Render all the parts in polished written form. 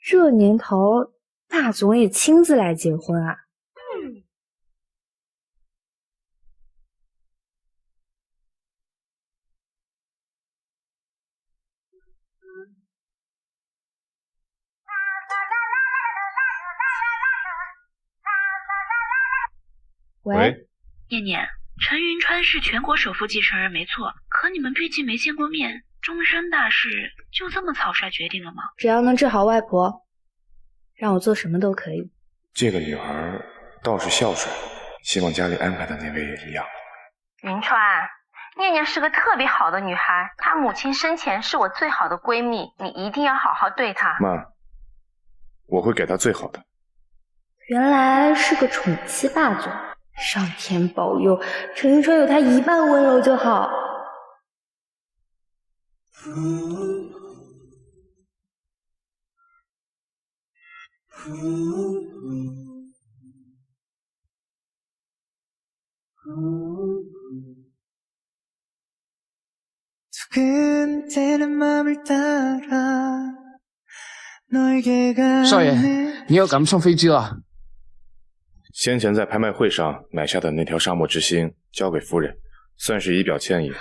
这年头，大总也亲自来结婚啊？喂，念念，陈云川是全国首富继承人没错，可你们毕竟没见过面，终身大事就这么草率决定了吗？只要能治好外婆，让我做什么都可以。这个女孩倒是孝顺，希望家里安排的那位也一样。云川，念念是个特别好的女孩，她母亲生前是我最好的闺蜜，你一定要好好对她。妈，我会给她最好的。原来是个宠妻霸总，上天保佑，陈云川有他一半温柔就好。少爷，你要赶不上飞机了。先前在拍卖会上买下的那条沙漠之星交给夫人，算是以表歉意。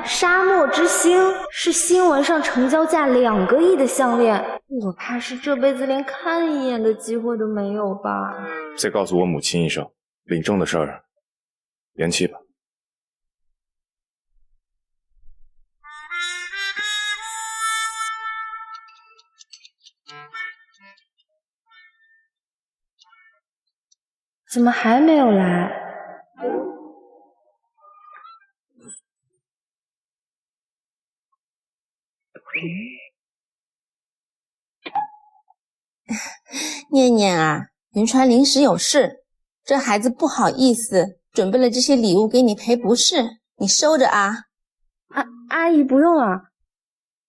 沙漠之星是新闻上成交价2个亿的项链，我怕是这辈子连看一眼的机会都没有吧。再告诉我母亲一声，领证的事儿延期吧。怎么还没有来？念念啊，云川临时有事，这孩子不好意思，准备了这些礼物给你赔不是，你收着啊。阿姨不用了，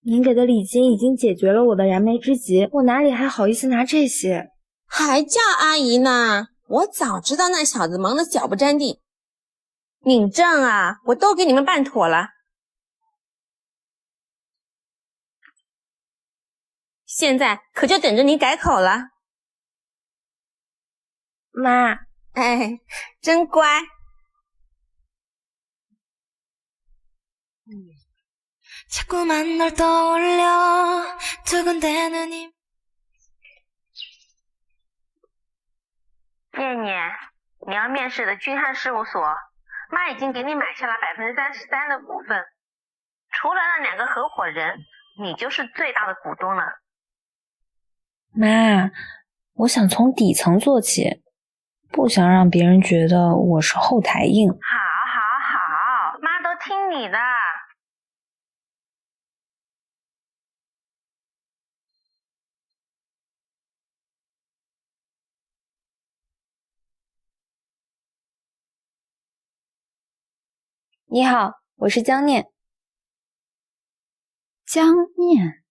您给的礼金已经解决了我的燃眉之急，我哪里还好意思拿这些？还叫阿姨呢？我早知道那小子忙得脚不沾地。领证啊，我都给你们办妥了。现在可就等着你改口了。妈，哎，真乖。念念，你要面试的君汉事务所，妈已经给你买下了33%的股份，除了那2个合伙人，你就是最大的股东了。妈，我想从底层做起，不想让别人觉得我是后台硬。好，妈都听你的。你好，我是江念。江念，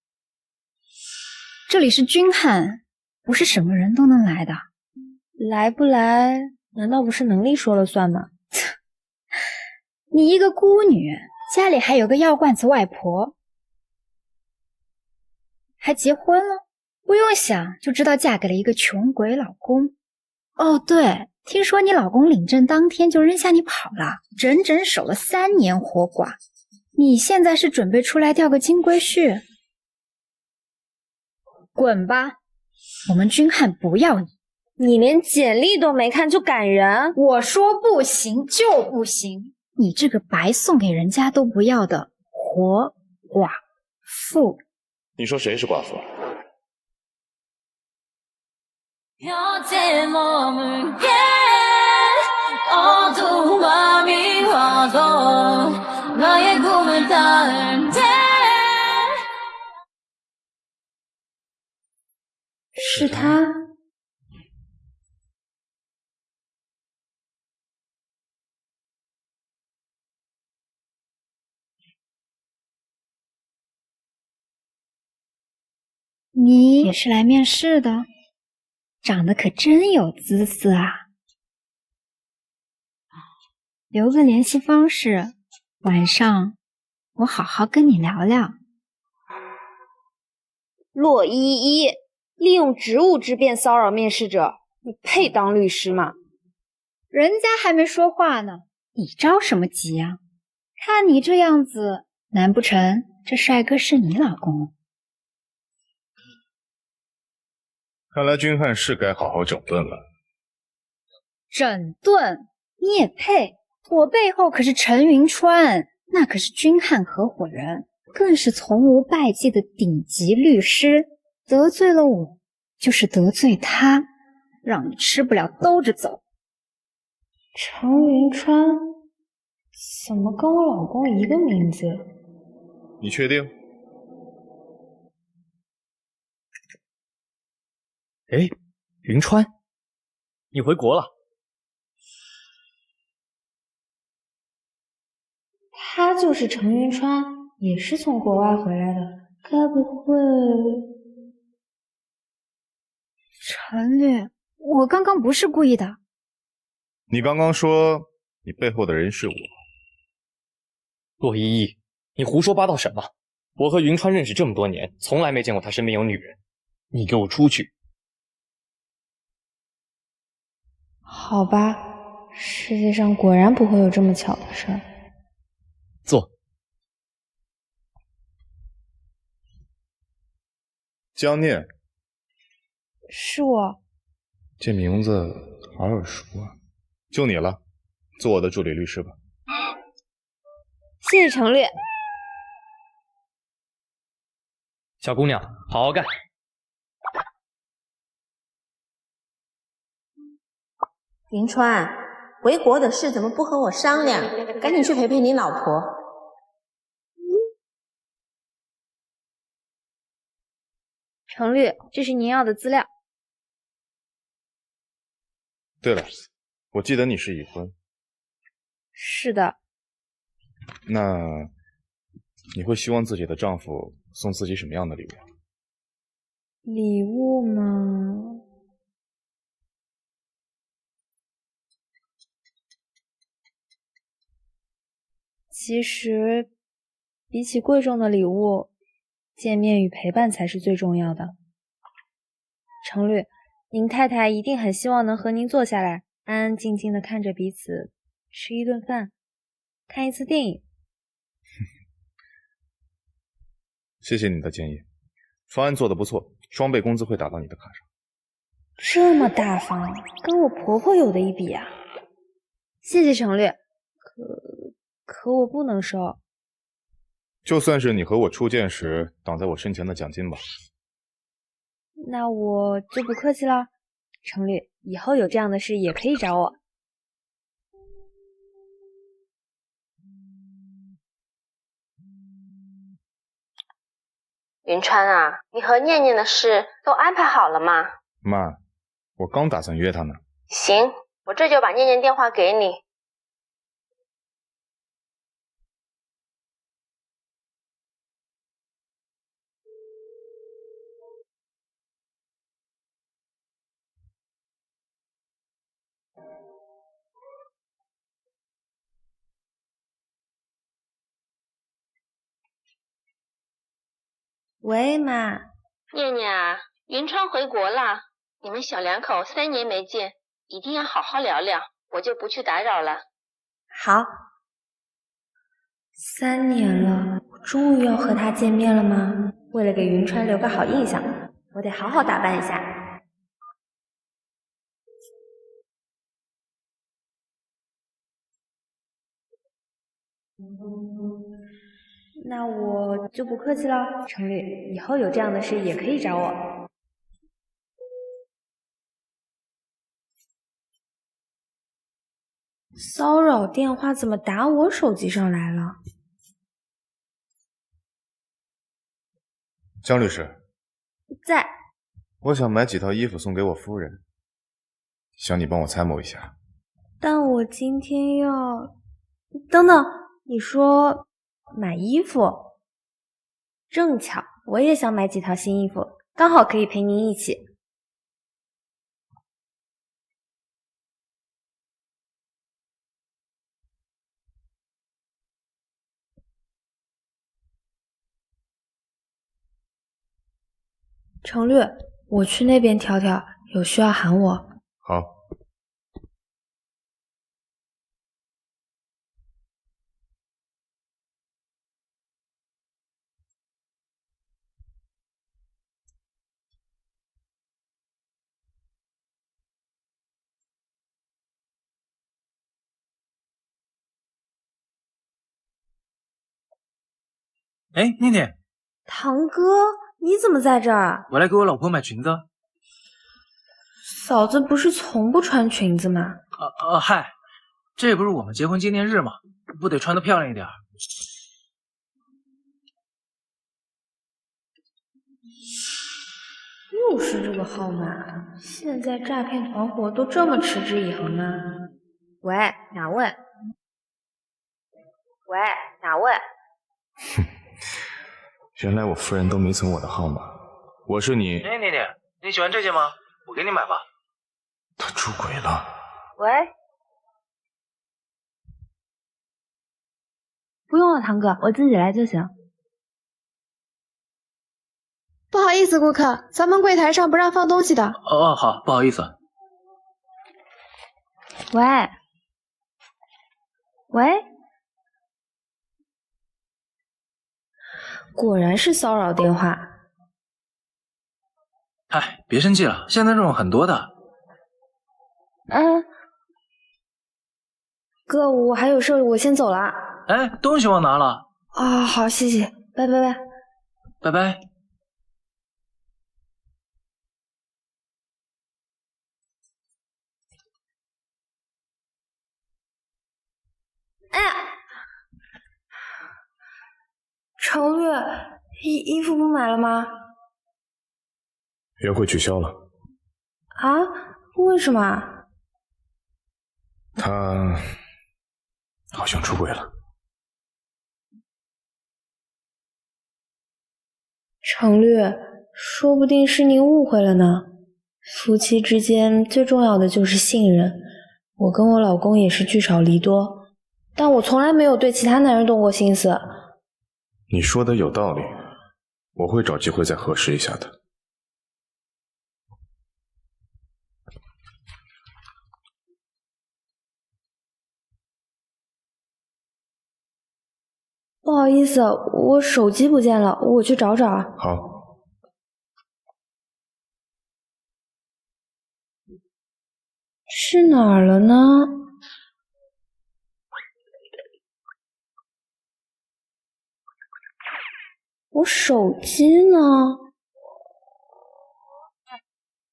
这里是君汉，不是什么人都能来的。来不来，难道不是能力说了算吗？你一个孤女，家里还有个药罐子外婆，还结婚了，不用想就知道嫁给了一个穷鬼老公。哦，对，听说你老公领证当天就扔下你跑了，整整守了3年活寡。你现在是准备出来钓个金龟婿？滚吧，我们君汉不要你。你连简历都没看就赶人？我说不行就不行，你这个白送给人家都不要的活寡妇。你说谁是寡妇？是他。你也是来面试的？长得可真有姿色啊！留个联系方式，晚上我好好跟你聊聊。洛依依，利用职务之便骚扰面试者，你配当律师吗？人家还没说话呢，你着什么急啊？看你这样子，难不成这帅哥是你老公？看来君汉是该好好整顿了。整顿？你也配？我背后可是陈云川，那可是君汉合伙人，更是从无败绩的顶级律师。得罪了我，就是得罪他，让你吃不了兜着走。陈云川，怎么跟我老公一个名字？你确定？哎，云川，你回国了？他就是陈云川，也是从国外回来的，该不会……陈律，我刚刚不是故意的。你刚刚说你背后的人是我。洛依依，你胡说八道什么？我和云川认识这么多年，从来没见过他身边有女人。你给我出去！好吧，世界上果然不会有这么巧的事儿。坐。江念，是我。这名字好耳熟啊！就你了，做我的助理律师吧。谢谢程律。小姑娘，好好干。云川，回国的事怎么不和我商量？赶紧去陪陪你老婆。程律，这是您要的资料。对了，我记得你是已婚。是的。那你会希望自己的丈夫送自己什么样的礼物？礼物吗？其实，比起贵重的礼物，见面与陪伴才是最重要的。程律，您太太一定很希望能和您坐下来，安安静静的看着彼此，吃一顿饭，看一次电影。谢谢你的建议，方案做得不错，双倍工资会打到你的卡上。这么大方，跟我婆婆有的一比啊！谢谢程律，可我不能收。就算是你和我初见时挡在我身前的奖金吧。那我就不客气了，程律，以后有这样的事也可以找我。云川啊，你和念念的事都安排好了吗？妈，我刚打算约她呢。行，我这就把念念电话给你。喂，妈。念念啊，云川回国了，你们小两口3年没见，一定要好好聊聊，我就不去打扰了。好。3年了，我终于要和他见面了吗？为了给云川留个好印象，我得好好打扮一下。那我就不客气了，程律，以后有这样的事也可以找我。骚扰电话怎么打我手机上来了？江律师，在。我想买几套衣服送给我夫人，想你帮我参谋一下。但我今天要……等等，你说买衣服？正巧我也想买几套新衣服，刚好可以陪您一起。程律，我去那边调调，有需要喊我。好。哎，念念，堂哥，你怎么在这儿？我来给我老婆买裙子。嫂子不是从不穿裙子吗？嗨，这不是我们结婚纪念日吗？不得穿得漂亮一点。又是这个号码，现在诈骗团伙都这么持之以恒吗？喂，哪位？喂，哪位？哼，原来我夫人都没存我的号码。我是你。哎，念念，你喜欢这件吗？我给你买吧。他出轨了。喂，不用了，堂哥，我自己来就行。不好意思，顾客，咱们柜台上不让放东西的。哦，好，不好意思。喂，喂，果然是骚扰电话。哎，别生气了，现在这种很多的。哥，我还有事，我先走了。哎，东西忘拿了。啊，好，谢谢，拜拜拜。拜拜。哎呀，程律，衣服不买了吗？约会取消了。啊？为什么？他好像出轨了。程律，说不定是您误会了呢。夫妻之间最重要的就是信任。我跟我老公也是聚少离多，但我从来没有对其他男人动过心思。你说的有道理，我会找机会再核实一下的。不好意思，我手机不见了，我去找找。好。去哪儿了呢？我手机呢？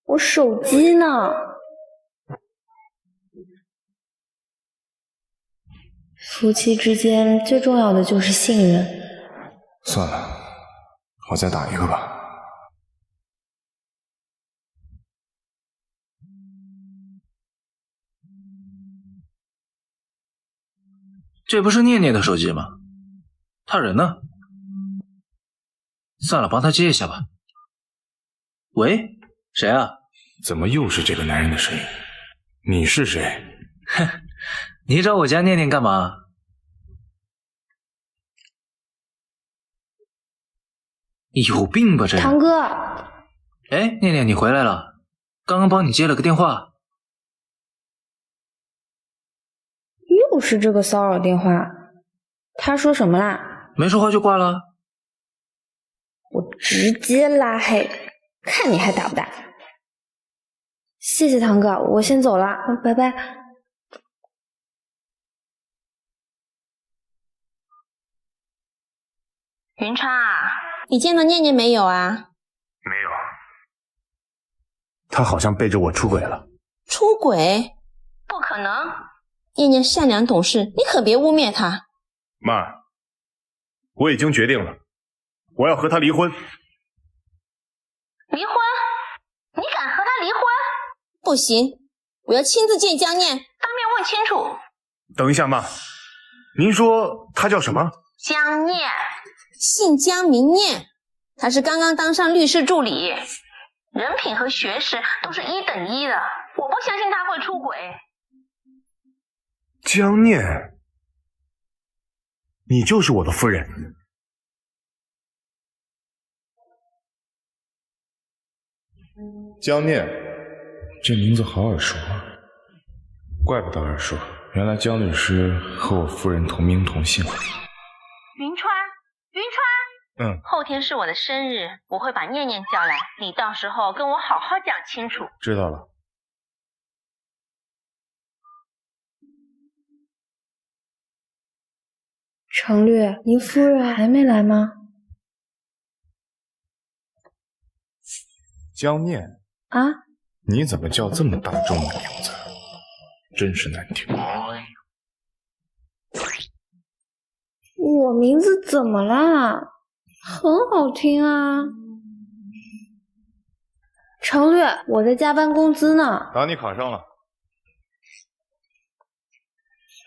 我手机呢？夫妻之间最重要的就是信任。算了，我再打一个吧。这不是念念的手机吗？他人呢？算了，帮他接一下吧。喂，谁啊？怎么又是这个男人的声音？你是谁？哼，你找我家念念干嘛？有病吧这人！堂哥，哎，念念，你回来了。刚刚帮你接了个电话。又是这个骚扰电话。他说什么啦？没说话就挂了。我直接拉黑，看你还打不打。谢谢堂哥，我先走了，拜拜。云川啊，你见到念念没有啊？没有。他好像背着我出轨了。出轨？不可能。念念善良懂事，你可别污蔑她。妈，我已经决定了，我要和他离婚。离婚？你敢和他离婚？不行，我要亲自见江念，当面问清楚。等一下，妈，您说他叫什么？江念，姓江名念。他是刚刚当上律师助理，人品和学识都是1等1的，我不相信他会出轨。江念，你就是我的夫人。江念，这名字好耳熟啊，怪不得耳熟，原来江律师和我夫人同名同姓。云川，后天是我的生日，我会把念念叫来，你到时候跟我好好讲清楚。知道了。程律，您夫人还没来吗？江念啊，你怎么叫这么大众的名字？真是难听。我名字怎么啦？很好听啊。程律，我在加班工资呢。打你卡上了。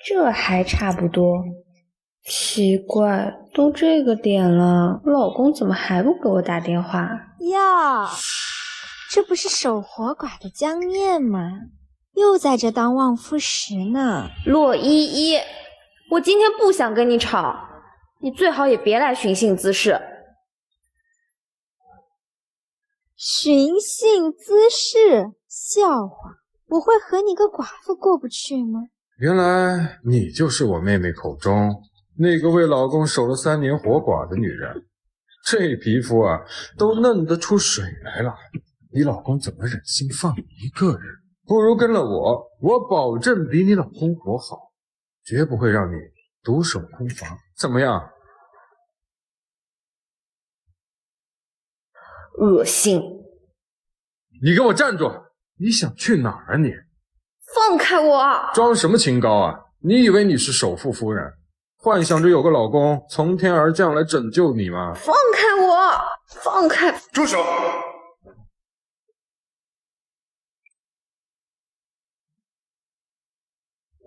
这还差不多。奇怪，都这个点了，我老公怎么还不给我打电话？呀，这不是守活寡的江念吗？又在这当望夫石呢。洛依依，我今天不想跟你吵，你最好也别来寻衅滋事。寻衅滋事？笑话，我会和你个寡妇过不去吗？原来你就是我妹妹口中那个为老公守了3年活寡的女人，这皮肤啊都嫩得出水来了，你老公怎么忍心放你一个人？不如跟了我，我保证比你老公活好，绝不会让你独守空房，怎么样？恶心！你给我站住！你想去哪儿啊你？放开我！装什么清高啊？你以为你是首富夫人？幻想着有个老公从天而降来拯救你吗？放开我！放开！住手！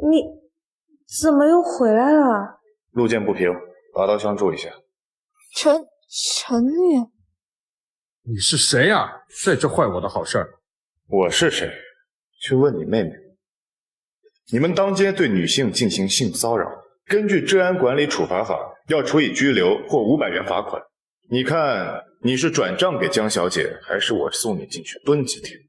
你怎么又回来了？路见不平，拔刀相助一下。陈律，你是谁啊？在这坏我的好事儿？我是谁？去问你妹妹。你们当街对女性进行性骚扰，根据治安管理处罚法，要处以拘留或500元罚款。你看，你是转账给江小姐，还是我送你进去蹲几天？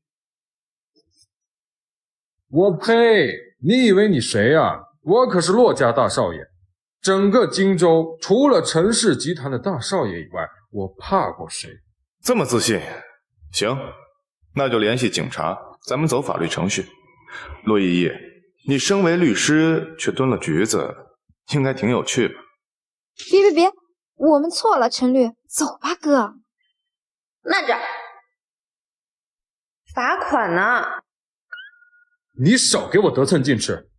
我呸！你以为你谁啊？我可是骆家大少爷，整个荆州除了陈氏集团的大少爷以外，我怕过谁？这么自信？行，那就联系警察，咱们走法律程序。骆依依，你身为律师却蹲了局子，应该挺有趣吧？别，我们错了，陈律，走吧，哥。慢着，罚款呢？你少给我得寸进尺！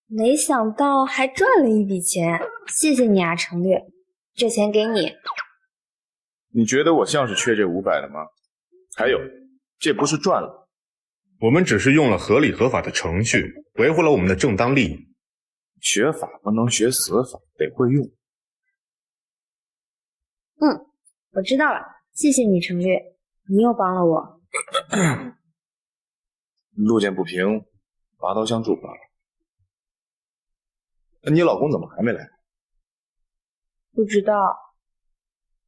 没想到还赚了一笔钱，谢谢你啊，程律，这钱给你。你觉得我像是缺这500的吗？还有，这不是赚了，我们只是用了合理合法的程序，维护了我们的正当利益。学法不能学死法，得会用。我知道了，谢谢你，程律，你又帮了我。路见不平，拔刀相助罢了。那你老公怎么还没来？不知道，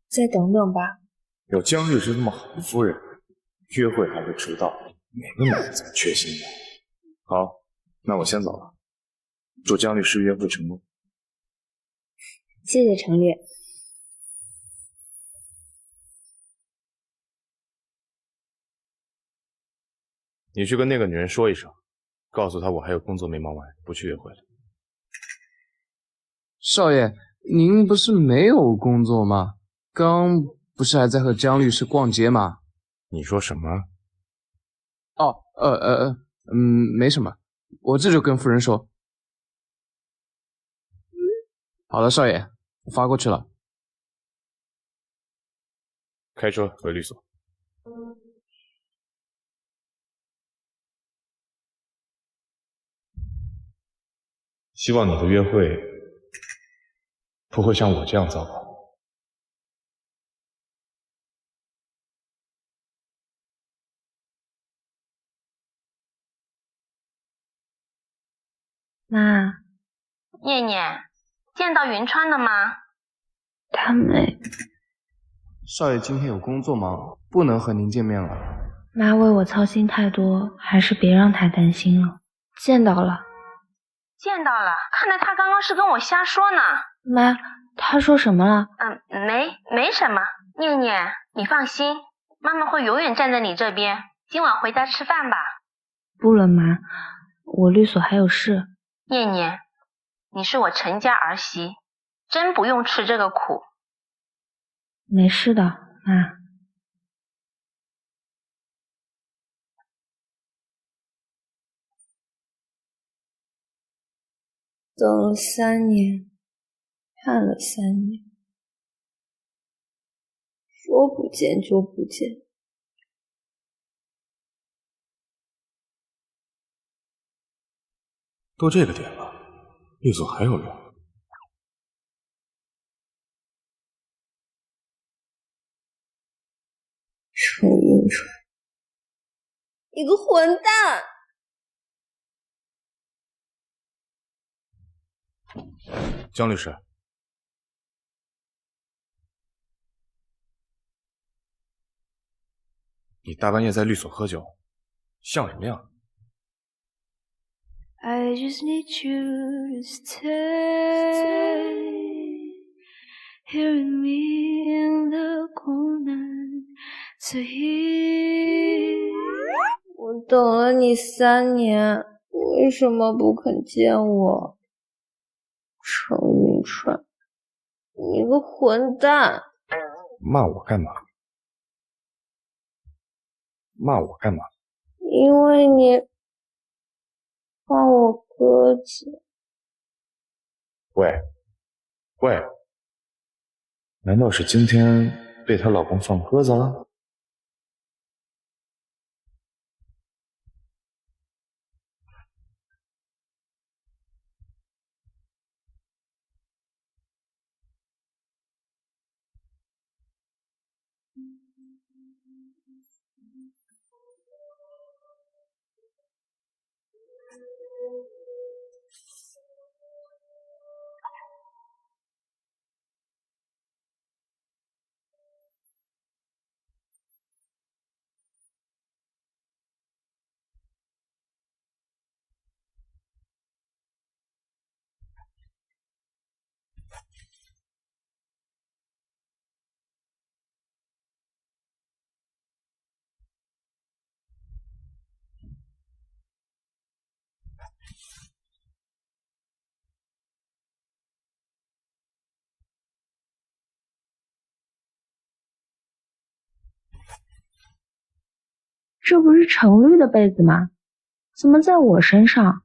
再等等吧。有江律师这么好的夫人，约会还会迟到，哪个女人这么缺心眼？好，那我先走了，祝江律师约会成功。谢谢程律。你去跟那个女人说一声，告诉她我还有工作没忙完，不去约会了。少爷，您不是没有工作吗？刚不是还在和江律师逛街吗？你说什么？哦，没什么，我这就跟夫人说。好了，少爷，我发过去了。开车回律所。希望你的约会不会像我这样糟糕。妈，念念，见到云川了吗？他没。少爷今天有工作忙，不能和您见面了。妈为我操心太多，还是别让他担心了。见到了。见到了，看来他刚刚是跟我瞎说呢。妈，他说什么了？没什么。念念，你放心，妈妈会永远站在你这边。今晚回家吃饭吧。不了，妈，我律所还有事。念念，你是我陈家儿媳，真不用吃这个苦。没事的，妈。等了3年，看了3年，说不见就不见。都这个点了，律所还有人？程云川，你个混蛋！江律师，你大半夜在律所喝酒，像什么样？I just need you to stay here with me in the cold night to hear。我等了你3年，为什么不肯见我？程云川，你个混蛋！骂我干嘛？骂我干嘛？因为你放我鸽子。喂，难道是今天被她老公放鸽子了？这不是程律的被子吗？怎么在我身上？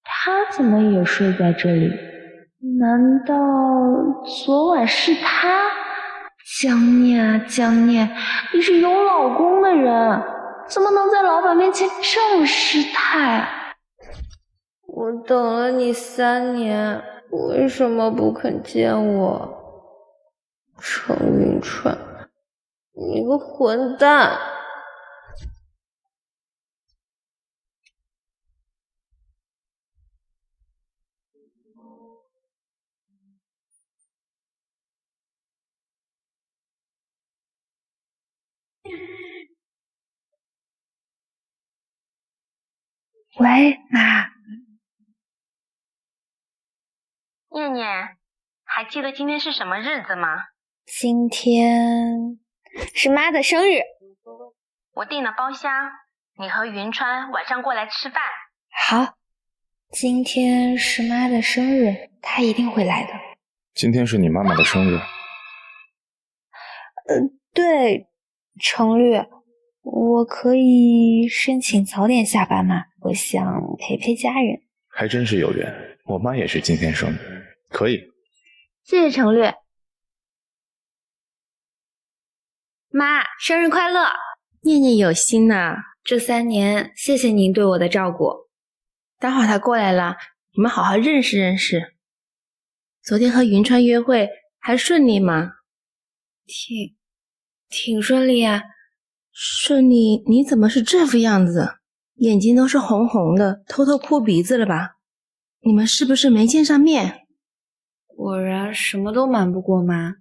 他怎么也睡在这里？难道昨晚是他？江念啊江念，你是有老公的人，怎么能在老板面前这么失态？我等了你3年，为什么不肯见我？程云川，你个混蛋！喂，妈。念念，还记得今天是什么日子吗？今天是妈的生日，我订了包厢，你和云川晚上过来吃饭。好，今天是妈的生日，她一定会来的。今天是你妈妈的生日？对，程律，我可以申请早点下班吗？我想陪陪家人。还真是有缘，我妈也是今天生日，可以。谢谢程律。妈，生日快乐！念念有心呐，这3年谢谢您对我的照顾。待会儿他过来了，你们好好认识认识。昨天和云川约会还顺利吗？挺顺利啊。顺利？你怎么是这副样子？眼睛都是红红的，偷偷哭鼻子了吧？你们是不是没见上面？果然什么都瞒不过妈。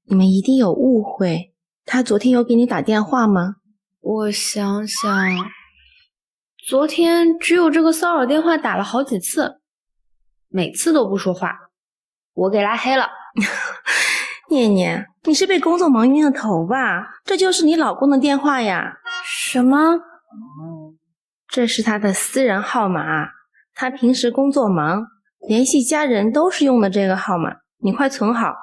你们一定有误会。他昨天有给你打电话吗？我想想，昨天只有这个骚扰电话打了好几次，每次都不说话，我给拉黑了。念念，你是被工作忙晕了头吧？这就是你老公的电话呀。什么？这是他的私人号码，他平时工作忙，联系家人都是用的这个号码，你快存好，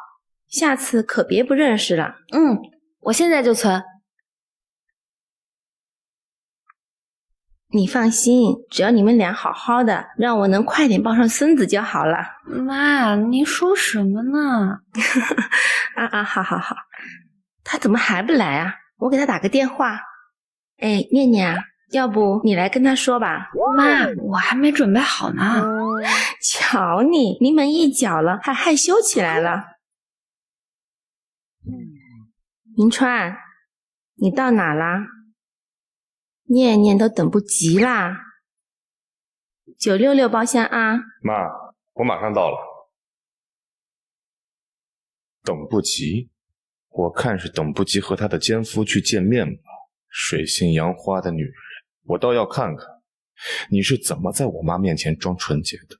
下次可别不认识了。我现在就存。你放心，只要你们俩好好的，让我能快点抱上孙子就好了。妈，您说什么呢？好，他怎么还不来啊？我给他打个电话。哎，念念啊，要不你来跟他说吧。妈，我还没准备好呢。瞧你，临门一脚了，还害羞起来了。银川，你到哪啦？念念都等不及啦。966包厢啊。妈，我马上到了。等不及？我看是等不及和他的奸夫去见面吧。水性杨花的女人，我倒要看看你是怎么在我妈面前装纯洁的。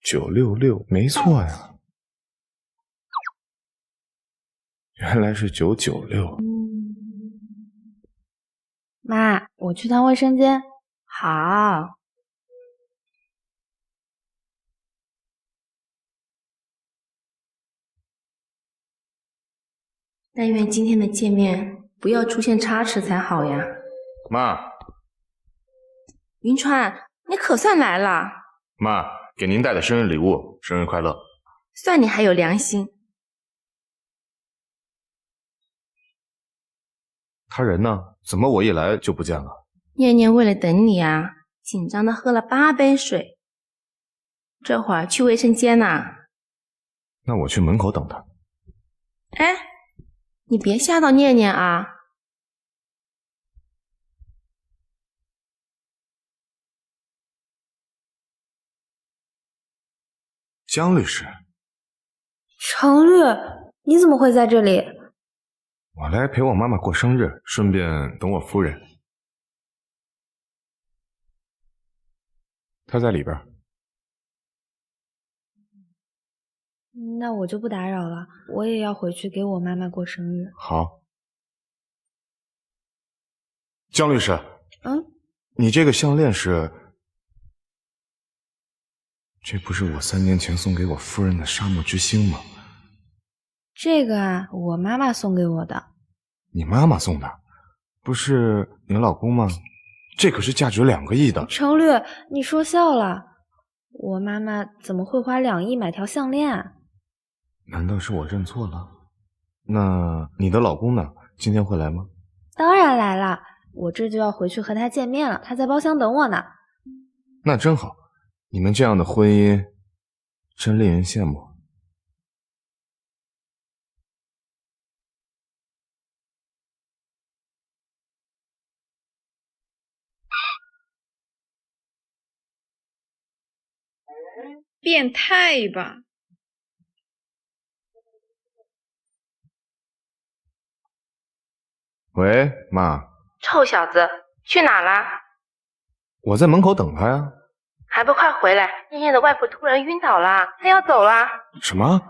966，没错呀，原来是996。妈，我去趟卫生间。好。但愿今天的见面不要出现差池才好呀。妈，云川，你可算来了。妈，给您带的生日礼物，生日快乐。算你还有良心。他人呢？怎么我一来就不见了？念念为了等你啊，紧张的喝了8杯水，这会儿去卫生间呢。那我去门口等他。哎，你别吓到念念啊。江律师。程律，你怎么会在这里？我来陪我妈妈过生日，顺便等我夫人。她在里边。那我就不打扰了，我也要回去给我妈妈过生日。好。江律师。你这个项链是？这不是我3年前送给我夫人的沙漠之星吗？这个啊，我妈妈送给我的。你妈妈送的？不是你老公吗？这可是价值2个亿的。程律，你说笑了。我妈妈怎么会花2亿买条项链啊？难道是我认错了？那你的老公呢？今天会来吗？当然来了，我这就要回去和他见面了，他在包厢等我呢。那真好，你们这样的婚姻真令人羡慕。变态吧？喂，妈。臭小子，去哪啦？我在门口等他呀。还不快回来！念念的外婆突然晕倒了，她要走啦。什么？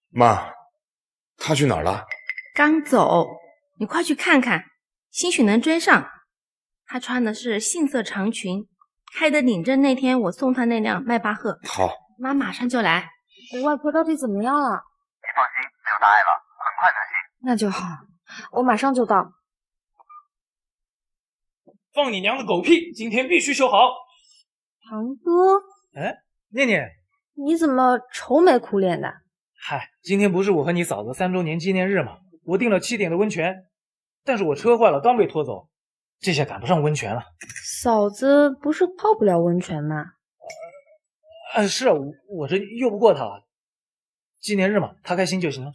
妈，他去哪儿了？刚走，你快去看看，兴许能追上。他穿的是杏色长裙，开的领证那天我送他那辆迈巴赫。好，妈马上就来。外婆到底怎么样了？你放心，有答案了，很快能行。那就好，我马上就到。放你娘的狗屁！今天必须修好。堂哥，哎，念念，你怎么愁眉苦脸的？嗨，今天不是我和你嫂子3周年纪念日吗？我订了7点的温泉，但是我车坏了，刚被拖走，这下赶不上温泉了。嫂子不是泡不了温泉吗？是啊，我这拗不过她了。纪念日嘛，她开心就行了。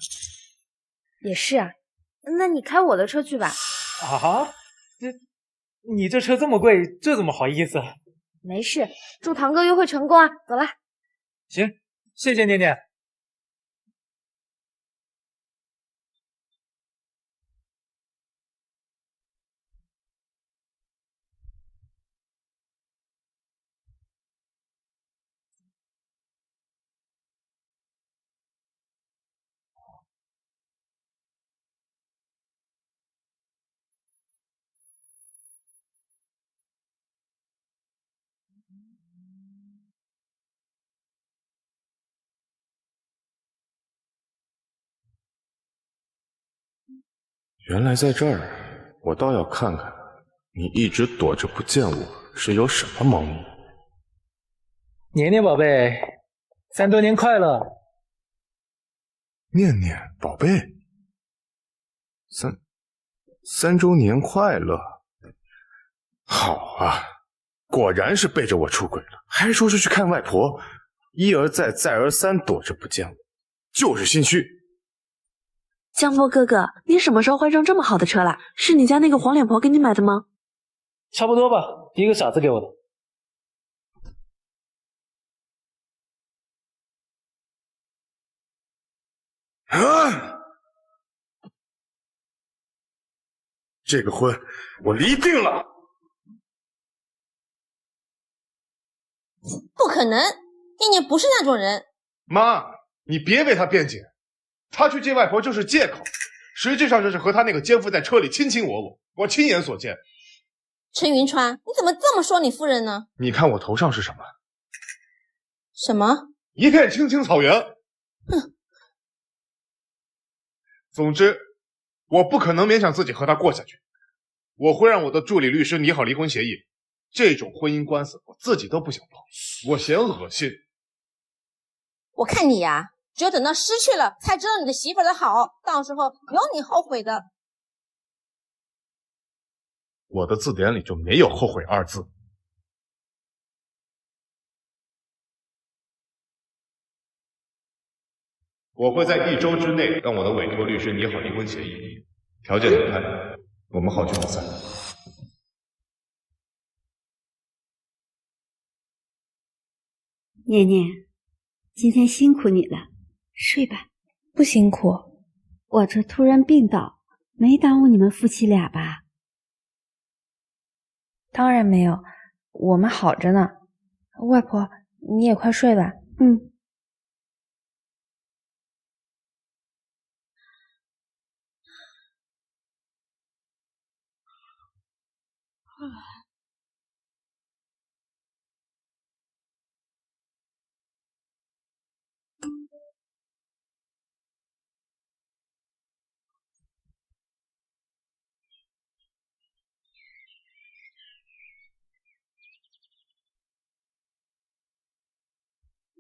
也是啊，那你开我的车去吧。啊？你这车这么贵，这怎么好意思？没事，祝堂哥约会成功啊！走啦。行，谢谢念念。原来在这儿，我倒要看看你一直躲着不见我是有什么猫腻。年年宝贝，3周年快乐！念念宝贝，3周年快乐！好啊，果然是背着我出轨了，还说是去看外婆，一而再再而三躲着不见我，就是心虚。江波哥哥，你什么时候换上这么好的车了？是你家那个黄脸婆给你买的吗？差不多吧，一个傻子给我的。啊！这个婚我离定了。不可能，念念不是那种人。妈，你别为他辩解，他去见外婆就是借口，实际上就是和他那个奸夫在车里卿卿我我，我亲眼所见。陈云川，你怎么这么说你夫人呢？你看我头上是什么？什么？一片青青草原。哼。总之，我不可能勉强自己和他过下去，我会让我的助理律师拟好离婚协议。这种婚姻官司我自己都不想碰，我嫌恶心。我看你呀，只有等到失去了，才知道你的媳妇儿的好，到时候有你后悔的。我的字典里就没有后悔2字。我会在1周之内让我的委托律师拟好离婚协议，条件很开，我们好聚好散。念念，今天辛苦你了，睡吧。不辛苦，我这突然病倒，没耽误你们夫妻俩吧？当然没有，我们好着呢。外婆，你也快睡吧。嗯。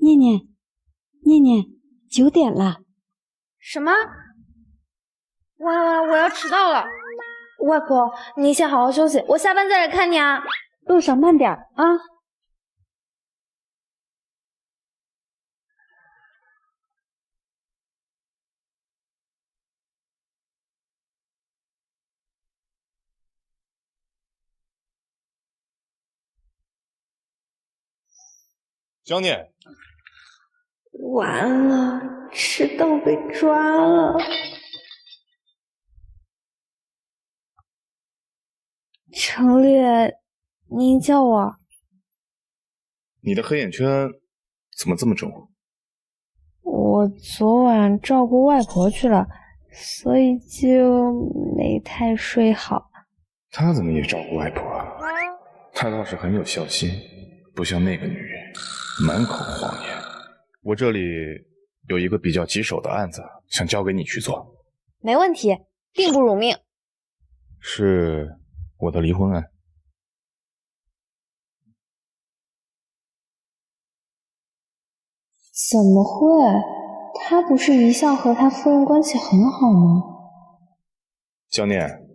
念念，念念，9点了。什么？我要迟到了。外婆，你先好好休息，我下班再来看你啊。路上慢点啊。江念，完了，迟到被抓了。程略，您叫我。你的黑眼圈怎么这么重？我昨晚照顾外婆去了，所以就没太睡好。他怎么也照顾外婆啊？他倒是很有孝心，不像那个女人，满口谎言。我这里有一个比较棘手的案子，想交给你去做。没问题，并不辱命。是我的离婚案。怎么会？他不是一向和他夫人关系很好吗？江念，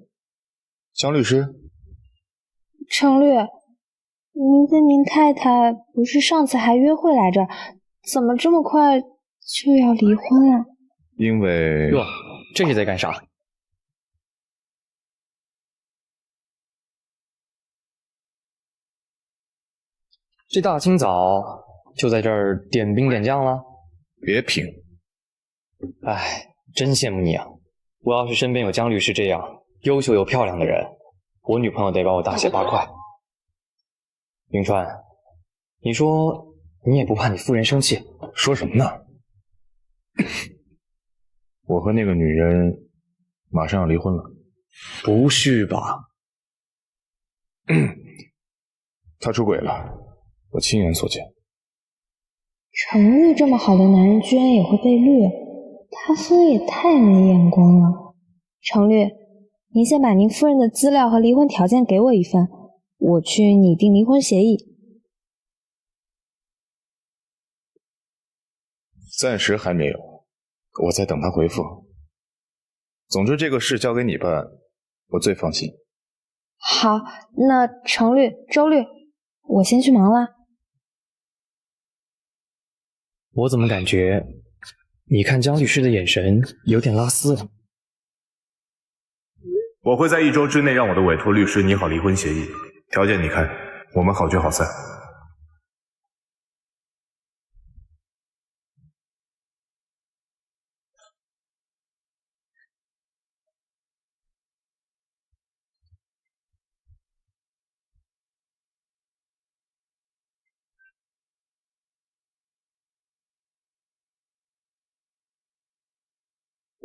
江律师，程律，您跟您太太不是上次还约会来着，怎么这么快就要离婚了？因为……哟，这是在干啥？这大清早就在这儿点兵点将了？别评。哎，真羡慕你啊！我要是身边有江律师这样优秀又漂亮的人，我女朋友得把我大卸八块。云川，你说你也不怕你夫人生气？说什么呢？我和那个女人马上要离婚了。不是吧？她出轨了，我亲眼所见。程律这么好的男人居然也会被绿，他夫人也太没眼光了。程律，您先把您夫人的资料和离婚条件给我一份，我去拟定离婚协议。暂时还没有，我在等他回复。总之这个事交给你办，我最放心。好，那程律、周律，我先去忙了。我怎么感觉你看江律师的眼神有点拉丝了？我会在1周之内让我的委托律师拟好离婚协议，条件你看，我们好聚好散。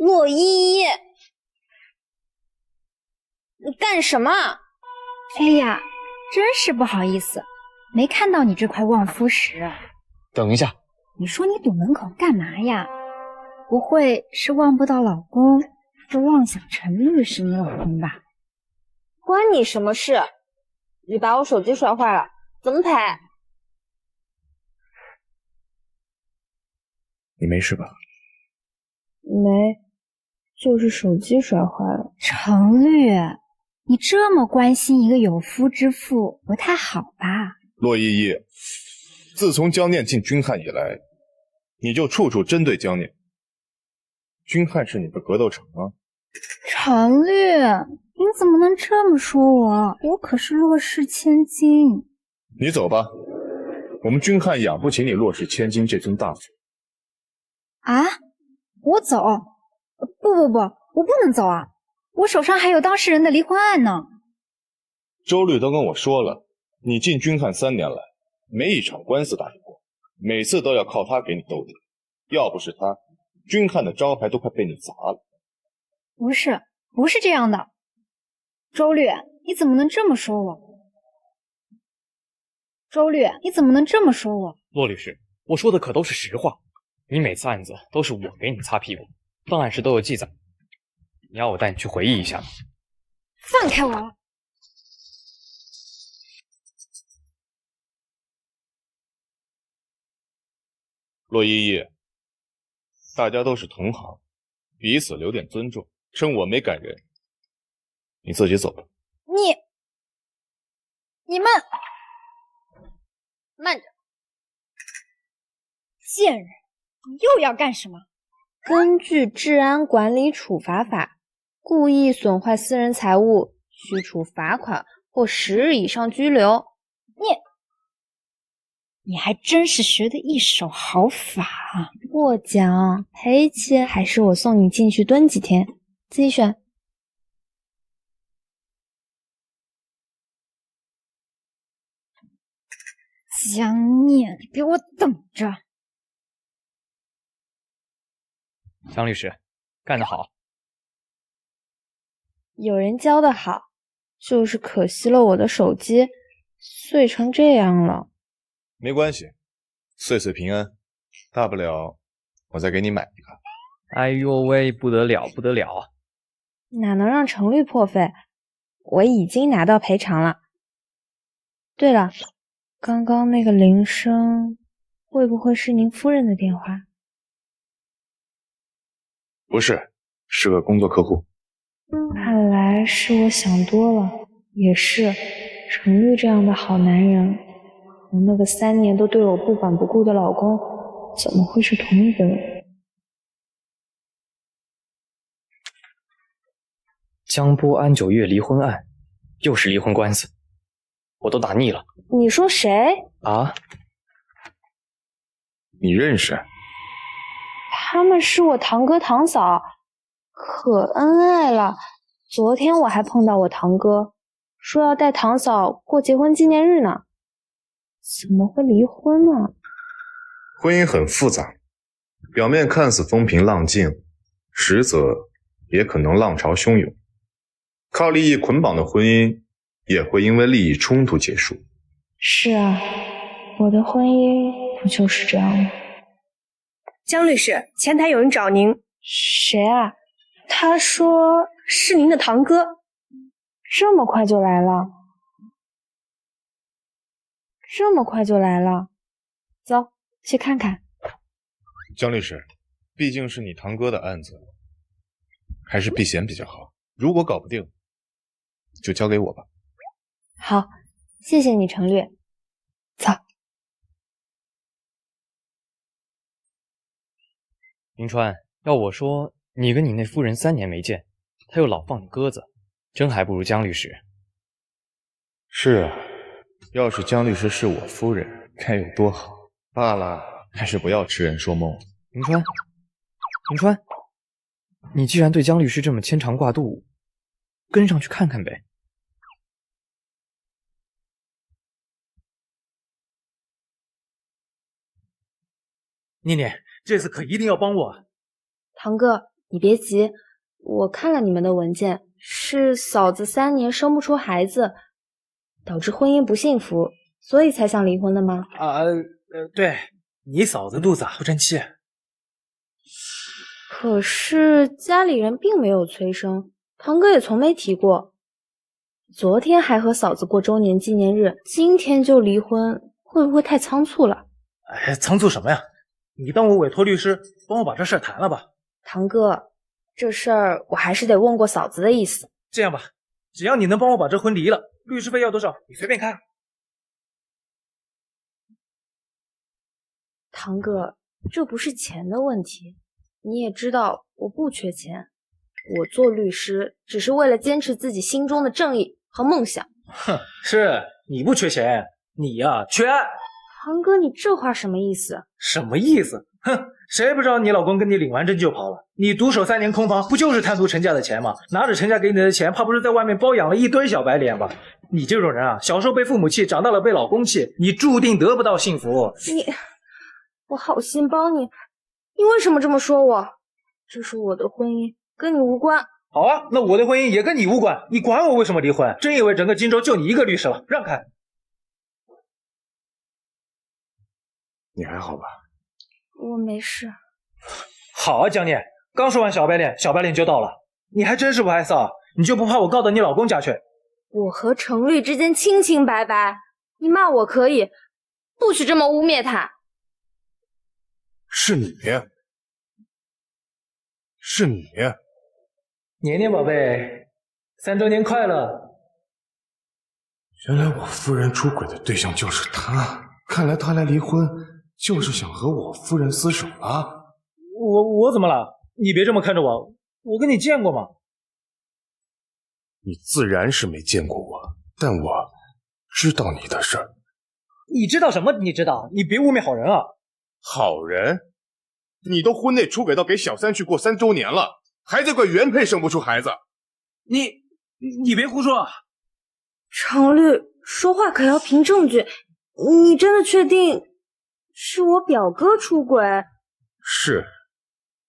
洛依依，你干什么？哎呀，真是不好意思，没看到你这块望夫石。等一下，你说你堵门口干嘛呀？不会是望不到老公，就妄想陈律是你老公吧？关你什么事？你把我手机摔坏了，怎么赔？你没事吧？没，就是手机摔坏了。程律，你这么关心一个有夫之妇，不太好吧？洛依依，自从江念进军汉以来，你就处处针对江念。军汉是你的格斗场啊！程律，您怎么能这么说我？我可是洛氏千金。你走吧，我们军汉养不起你洛氏千金这尊大佛。啊？我走？不，我不能走啊！我手上还有当事人的离婚案呢。周律都跟我说了，你进军汉3年来，没一场官司打赢过，每次都要靠他给你兜底。要不是他，军汉的招牌都快被你砸了。不是这样的，周律，你怎么能这么说我？周律，你怎么能这么说我？骆律师，我说的可都是实话。你每次案子都是我给你擦屁股，档案室都有记载。你要我带你去回忆一下吗？放开我！洛依依，大家都是同行，彼此留点尊重。趁我没赶人，你自己走吧。你们慢着！贱人，你又要干什么？根据《治安管理处罚法》，故意损坏私人财物，需处罚款或10日以上拘留。你还真是学的一手好法啊！过奖，赔钱还是我送你进去蹲几天，自己选。江念，你给我等着！江律师，干得好！有人教的好，就是可惜了我的手机，碎成这样了。没关系，岁岁平安，大不了我再给你买一个。哎呦喂，不得了不得了！哪能让程律破费？我已经拿到赔偿了。对了，刚刚那个铃声会不会是您夫人的电话？不是，是个工作客户。看来是我想多了，也是，程律这样的好男人和那个3年都对我不管不顾的老公怎么会是同一个人？江波安九月离婚案，又是离婚官司，我都打腻了。你说谁？啊？你认识？他们是我堂哥堂嫂，可恩爱了。昨天我还碰到我堂哥，说要带堂嫂过结婚纪念日呢。怎么会离婚呢？婚姻很复杂，表面看似风平浪静，实则也可能浪潮汹涌。靠利益捆绑的婚姻，也会因为利益冲突结束。是啊，我的婚姻不就是这样吗？江律师，前台有人找您。谁啊？他说是您的堂哥。这么快就来了？这么快就来了？走，去看看。江律师，毕竟是你堂哥的案子，还是避嫌比较好。如果搞不定，就交给我吧。好，谢谢你程律。走。林川，要我说，你跟你那夫人3年没见，她又老放你鸽子，真还不如江律师。是啊，要是江律师是我夫人，该有多好。罢了，还是不要痴人说梦。林川，林川，你既然对江律师这么牵肠挂肚，跟上去看看呗。念念，这次可一定要帮我。堂哥，你别急，我看了你们的文件，是嫂子3年生不出孩子，导致婚姻不幸福，所以才想离婚的吗？对，你嫂子肚子不争气。可是家里人并没有催生，堂哥也从没提过。昨天还和嫂子过周年纪念日，今天就离婚，会不会太仓促了？哎，仓促什么呀？你当我委托律师帮我把这事儿谈了吧。堂哥，这事儿我还是得问过嫂子的意思。这样吧，只要你能帮我把这婚离了，律师费要多少你随便开。堂哥，这不是钱的问题，你也知道我不缺钱，我做律师只是为了坚持自己心中的正义和梦想。哼，是你不缺钱，你呀缺爱。堂哥，你这话什么意思？什么意思？哼，谁不知道你老公跟你领完证就跑了？你独守3年空房，不就是贪图陈家的钱吗？拿着陈家给你的钱，怕不是在外面包养了一堆小白脸吧？你这种人啊，小时候被父母气，长大了被老公气，你注定得不到幸福。我好心帮你，你为什么这么说我？这是我的婚姻，跟你无关。好啊，那我的婚姻也跟你无关，你管我为什么离婚？真以为整个荆州就你一个律师了？让开！你还好吧？我没事。好啊，江念，刚说完小白脸，小白脸就到了。你还真是不害臊，你就不怕我告到你老公家去？我和程律之间清清白白，你骂我可以，不许这么污蔑他。是你，是你。年年宝贝，3周年快乐！原来我夫人出轨的对象就是他，看来他来离婚就是想和我夫人厮守了。我怎么了？你别这么看着我，我跟你见过吗？你自然是没见过我，但我知道你的事儿。你知道什么？你知道？你别污蔑好人啊！好人？你都婚内出轨到给小三去过3周年了，还在怪原配生不出孩子？你别胡说！程律，说话可要凭证据。你真的确定是我表哥出轨？是，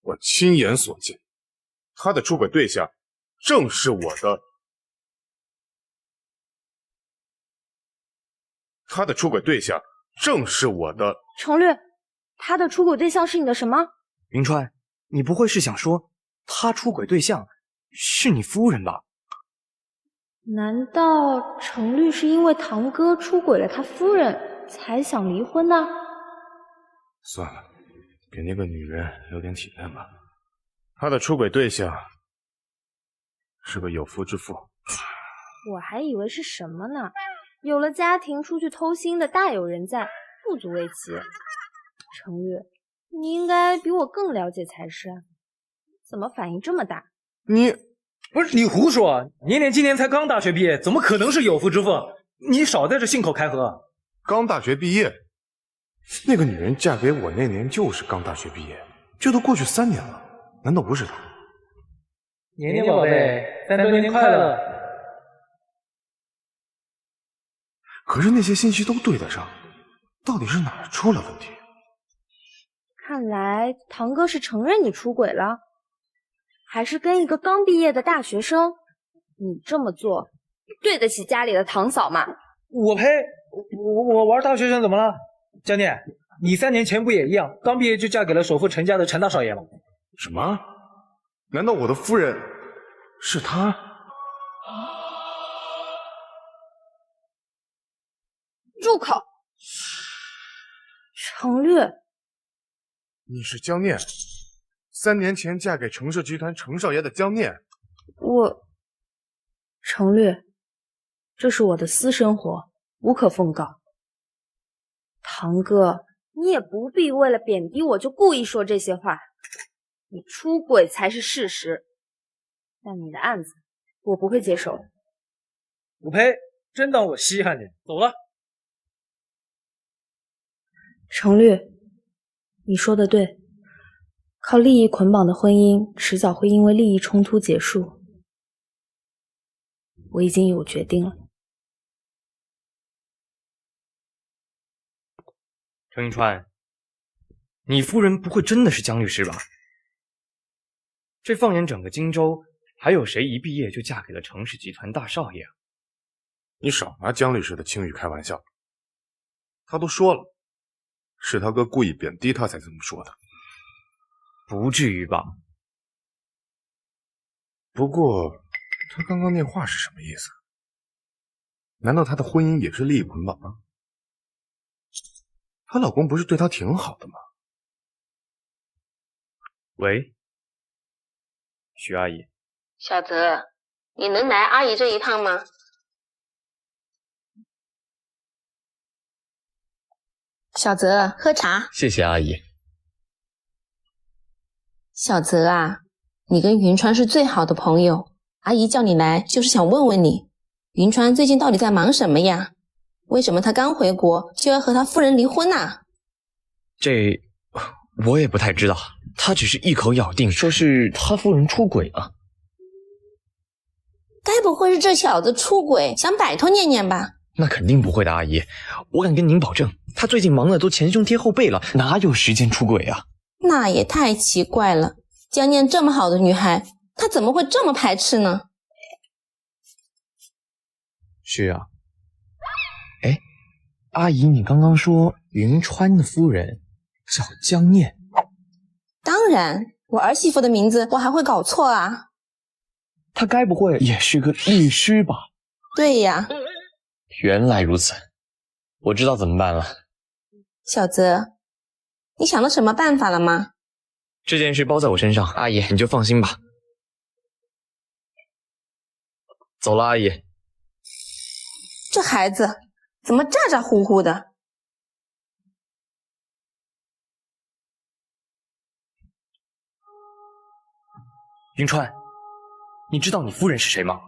我亲眼所见，他的出轨对象正是我的。他的出轨对象正是我的。程律，他的出轨对象是你的什么？云川，你不会是想说他出轨对象是你夫人吧？难道程律是因为堂哥出轨了他夫人才想离婚的？算了，给那个女人留点体面吧。他的出轨对象是个有妇之夫。我还以为是什么呢？有了家庭出去偷腥的大有人在，不足为奇。程律，你应该比我更了解才是，怎么反应这么大？你不是你胡说！年年今年才刚大学毕业，怎么可能是有妇之夫？你少在这信口开河。刚大学毕业，那个女人嫁给我那年就是刚大学毕业，这都过去3年了，难道不是她？年年宝贝，3周年快乐！可是那些信息都对得上，到底是哪儿出了问题？看来堂哥是承认你出轨了，还是跟一个刚毕业的大学生？你这么做对得起家里的堂嫂吗？我呸！我玩大学生怎么了？江念，你3年前不也一样，刚毕业就嫁给了首富陈家的陈大少爷吗？什么？难道我的夫人是他？住口！程律，你是江念，3年前嫁给程氏集团程少爷的江念。程律，这是我的私生活，无可奉告。堂哥，你也不必为了贬低我就故意说这些话。你出轨才是事实，但你的案子我不会接手。我呸！真当我稀罕你？走了。程律，你说的对，靠利益捆绑的婚姻迟早会因为利益冲突结束。我已经有决定了。程云川，你夫人不会真的是江律师吧？这放眼整个荆州，还有谁一毕业就嫁给了程氏集团大少爷啊？你少拿江律师的清誉开玩笑，他都说了，是他哥故意贬低他才这么说的。不至于吧？不过他刚刚那话是什么意思？难道他的婚姻也是利益捆绑吗？她老公不是对她挺好的吗？喂，徐阿姨。小泽，你能来阿姨这一趟吗？小泽，喝茶。谢谢阿姨。小泽啊，你跟云川是最好的朋友，阿姨叫你来就是想问问你，云川最近到底在忙什么呀？为什么他刚回国就要和他夫人离婚啊？这我也不太知道，他只是一口咬定说是他夫人出轨了。该不会是这小子出轨想摆脱念念吧？那肯定不会的，阿姨，我敢跟您保证，他最近忙得都前胸贴后背了，哪有时间出轨啊？那也太奇怪了，江念这么好的女孩，她怎么会这么排斥呢？是啊。哎，阿姨，你刚刚说云川的夫人叫江念？当然，我儿媳妇的名字我还会搞错啊？她该不会也是个律师吧？对呀。原来如此，我知道怎么办了。小泽，你想到什么办法了吗？这件事包在我身上，阿姨你就放心吧。走了，阿姨。这孩子怎么咋咋呼呼的？云川，你知道你夫人是谁吗？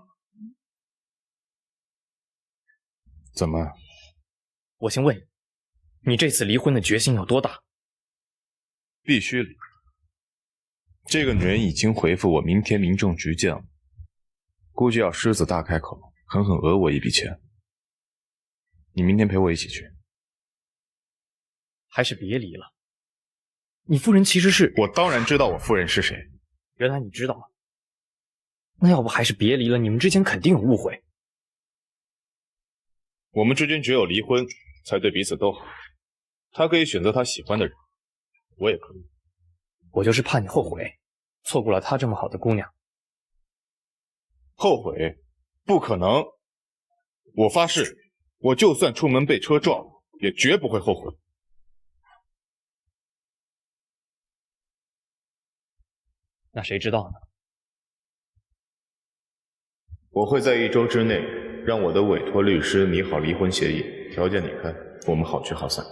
怎么？我先问你，这次离婚的决心有多大？必须离。这个女人已经回复我，明天民政局见了，估计要狮子大开口，狠狠讹我一笔钱。你明天陪我一起去。还是别离了。你夫人其实是……我当然知道我夫人是谁。原来你知道。那要不还是别离了，你们之间肯定有误会。我们之间只有离婚才对彼此都好。他可以选择他喜欢的人，我也可以。我就是怕你后悔，错过了她这么好的姑娘。后悔？不可能！我发誓，我就算出门被车撞，也绝不会后悔。那谁知道呢？我会在1周之内让我的委托律师拟好离婚协议，条件你看，我们好聚好散。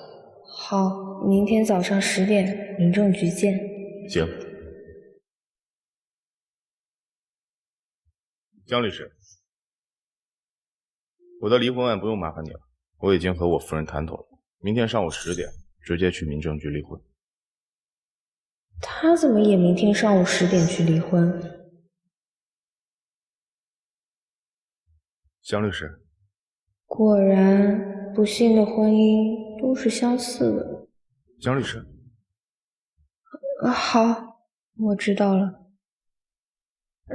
好，明天早上10点，民政局见。行。江律师，我的离婚案不用麻烦你了，我已经和我夫人谈妥了，明天上午10点直接去民政局离婚。他怎么也明天上午10点去离婚？江律师，果然，不幸的婚姻都是相似的。江律师，好，我知道了。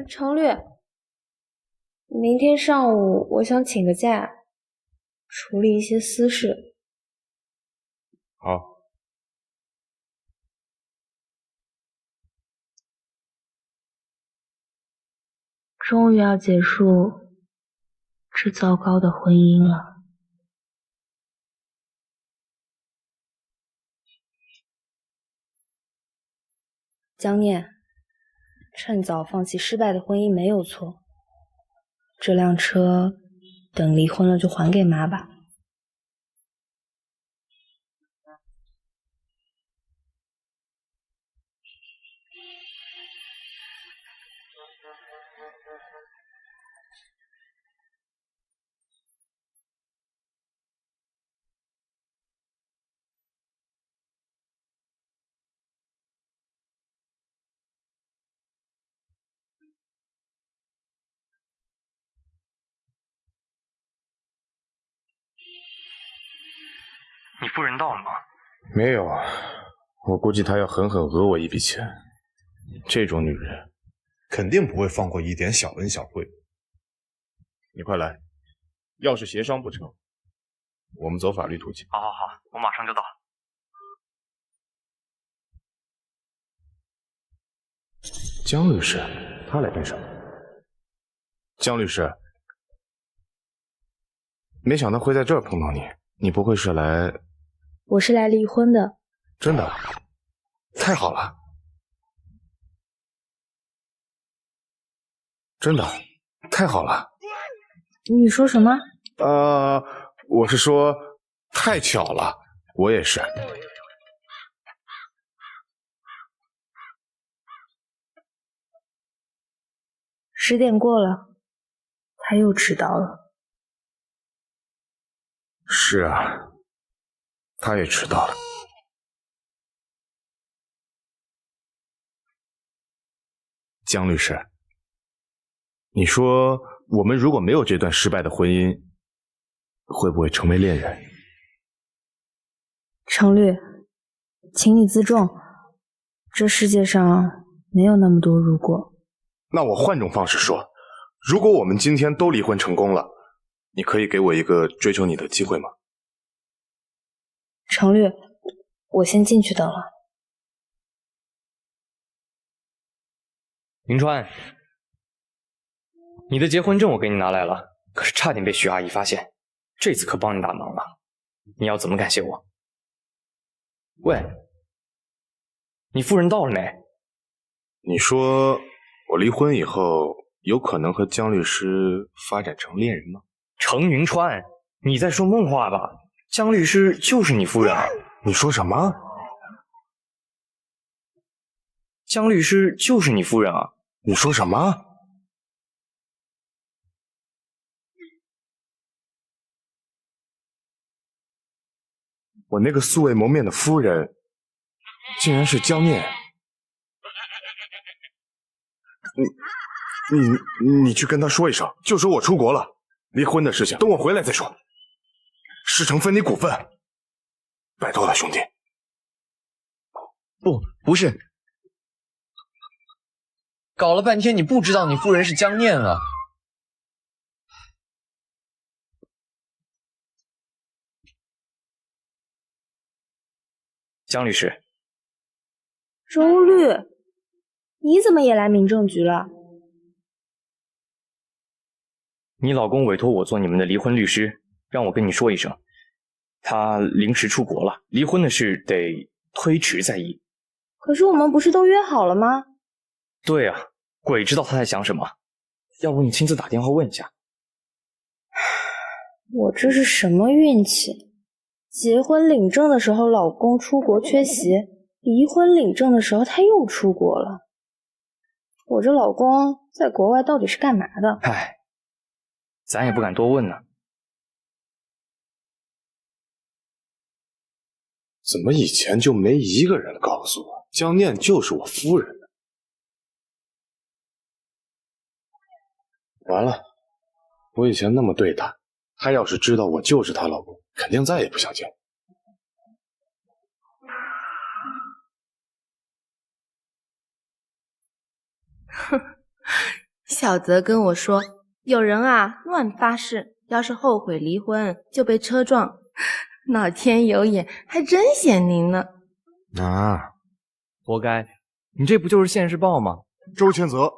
程律，明天上午我想请个假，处理一些私事。好。终于要结束这糟糕的婚姻了。江念，趁早放弃失败的婚姻没有错。这辆车等离婚了就还给妈吧。你夫人到了吗？没有，我估计她要狠狠讹我一笔钱。这种女人肯定不会放过一点小恩小惠。你快来，要是协商不成，我们走法律途径。好，我马上就到。江律师，他来干什么？江律师，没想到会在这儿碰到你，你不会是来……我是来离婚的。真的？太好了！真的，太好了！你说什么？我是说，太巧了，我也是。10点过了，他又迟到了。是啊，他也迟到了。江律师，你说我们如果没有这段失败的婚姻，会不会成为恋人？程律，请你自重，这世界上没有那么多如果。那我换种方式说，如果我们今天都离婚成功了，你可以给我一个追求你的机会吗？程律，我先进去等了。云川，你的结婚证我给你拿来了，可是差点被徐阿姨发现，这次可帮你大忙了，你要怎么感谢我？喂，你夫人到了没？你说我离婚以后有可能和江律师发展成恋人吗？程云川，你在说梦话吧？江律师就是你夫人啊！你说什么？江律师就是你夫人啊！你说什么？我那个素未谋面的夫人，竟然是江念。你去跟他说一声，就说我出国了，离婚的事情等我回来再说。事成分你股份，拜托了，兄弟。不是。搞了半天你不知道你夫人是江念啊？江律师，周律，你怎么也来民政局了？你老公委托我做你们的离婚律师，让我跟你说一声，他临时出国了，离婚的事得推迟再议。可是我们不是都约好了吗？对啊，鬼知道他在想什么，要不你亲自打电话问一下。我这是什么运气？结婚领证的时候老公出国缺席，离婚领证的时候他又出国了。我这老公在国外到底是干嘛的？唉，咱也不敢多问呢。怎么以前就没一个人告诉我，江念就是我夫人呢？完了，我以前那么对她，她要是知道我就是她老公，肯定再也不想见我。哼，小泽跟我说，有人啊乱发誓，要是后悔离婚就被车撞。老天有眼，还真显灵呢。啊，活该！你这不就是现世报吗？周千泽，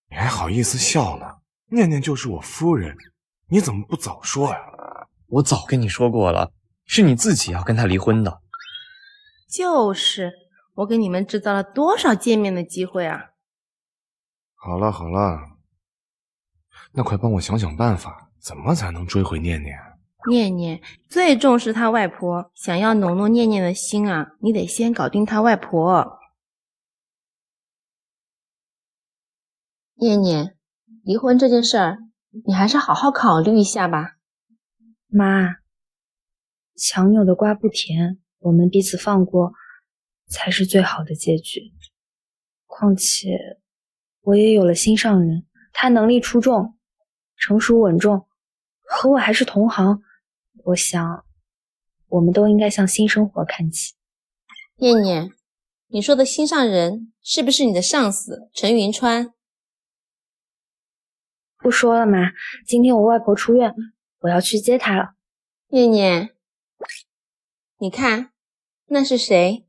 你还好意思笑呢？念念就是我夫人，你怎么不早说呀？我早跟你说过了，是你自己要跟他离婚的。就是，我给你们制造了多少见面的机会啊！好了好了，那快帮我想想办法，怎么才能追回念念？念念最重视他外婆，想要笼络念念的心啊，你得先搞定他外婆。念念，离婚这件事儿，你还是好好考虑一下吧。妈，强扭的瓜不甜，我们彼此放过才是最好的结局。况且我也有了心上人，他能力出众，成熟稳重，和我还是同行，我想我们都应该向新生活看齐。念念，你说的心上人是不是你的上司陈云川？不说了嘛，今天我外婆出院，我要去接她了。念念，你看那是谁？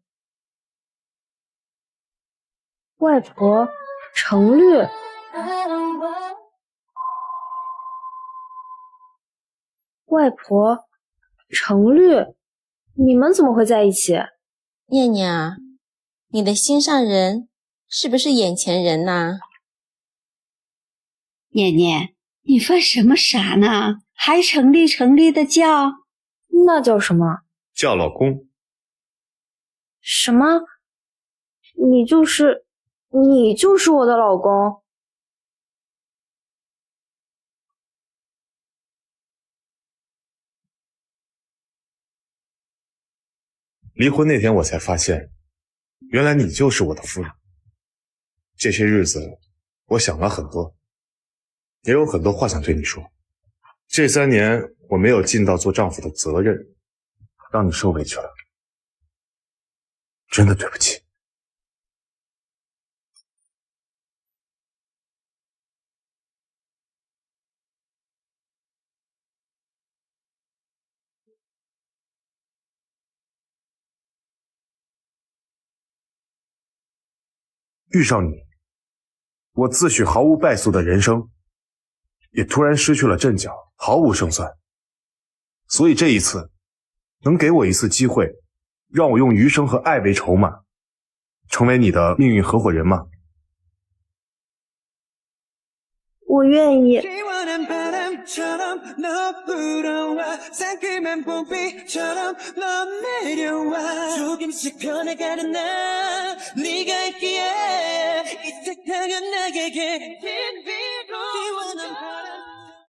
外婆程律。外婆程律，你们怎么会在一起？念念啊，你的心上人是不是眼前人呐？念念，你犯什么傻呢？还程律的叫？那叫什么？叫老公。什么？你就是我的老公？离婚那天我才发现，原来你就是我的夫人。这些日子我想了很多，也有很多话想对你说。这3年我没有尽到做丈夫的责任，让你受委屈了，真的对不起。遇上你，我自诩毫无败诉的人生，也突然失去了阵脚，毫无胜算。所以这一次，能给我一次机会，让我用余生和爱为筹码，成为你的命运合伙人吗？我愿意。